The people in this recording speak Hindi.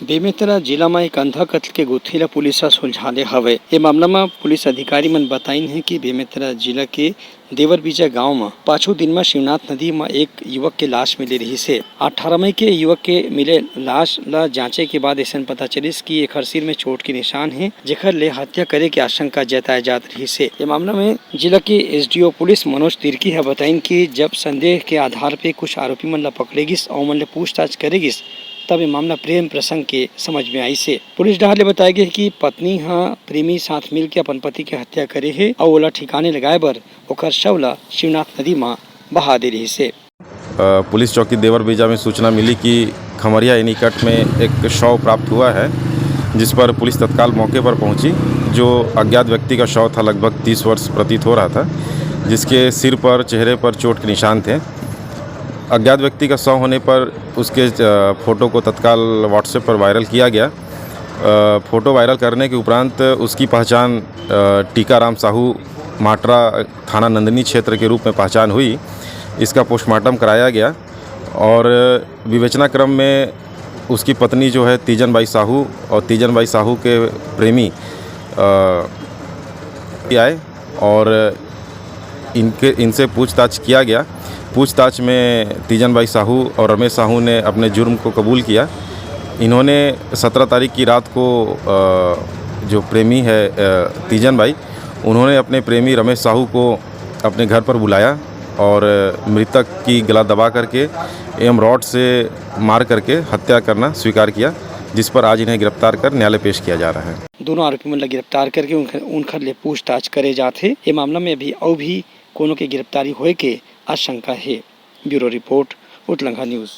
बेमेतरा जिला में एक अंधा कत्ल के गुत्थी ला पुलिस सुलझाले हवे। ये मामला में पुलिस अधिकारी मन बताइन है कि बेमेतरा जिला के देवरबीजा गांव में पाछू दिन में शिवनाथ नदी में एक युवक के लाश मिले रही से 18 मई के युवक के मिले लाश ला जांचे के बाद ऐसा पता चलिस कि एक सिर में चोट के निशान है, जेखर ले हत्या करे के आशंका जताए जात रही से। ये मामला में जिला के एसडीओ पुलिस मनोज तिर्की है बताइन कि जब संदेह के आधार पे कुछ आरोपी मन ला पकड़ेगिस और मन ले पूछताछ करेगिस तब ये मामला प्रेम प्रसंग के समझ में आई से। पुलिस डहर ले बताए गए कि पत्नी प्रेमी साथ मिल के अपन पति के हत्या करे है और ओला ठिकाने लगाए बर ओकर शव ला शिवनाथ नदी में बहा दे रही से। पुलिस चौकी देवरबीजा में सूचना मिली कि खमरिया निकट में एक शव प्राप्त हुआ है, जिस पर पुलिस तत्काल मौके पर पहुंची। जो अज्ञात व्यक्ति का शव था, लगभग 30 वर्ष प्रतीत हो रहा था, जिसके सिर पर चेहरे पर चोट के निशान थे। अज्ञात व्यक्ति का शव होने पर उसके फ़ोटो को तत्काल व्हाट्सएप पर वायरल किया गया। फ़ोटो वायरल करने के उपरांत उसकी पहचान टीकाराम साहू माटरा थाना नंदनी क्षेत्र के रूप में पहचान हुई। इसका पोस्टमार्टम कराया गया और विवेचना क्रम में उसकी पत्नी जो है तीजन बाई साहू और तीजन बाई साहू के प्रेमी आए और इनसे पूछताछ किया गया। पूछताछ में तीजन बाई साहू और रमेश साहू ने अपने जुर्म को कबूल किया। इन्होंने 17 तारीख की रात को जो प्रेमी है तीजन बाई, उन्होंने अपने प्रेमी रमेश साहू को अपने घर पर बुलाया और मृतक की गला दबा करके एवं रॉड से मार करके हत्या करना स्वीकार किया, जिस पर आज इन्हें गिरफ्तार कर न्यायालय पेश किया जा रहा है। दोनों आरोपी मन गिरफ्तार करके उनकर ले पूछताछ करे जाते। ये मामला में अभी और भी कोनो के गिरफ्तारी होए के आशंका है। ब्यूरो रिपोर्ट, उतलंघा न्यूज़।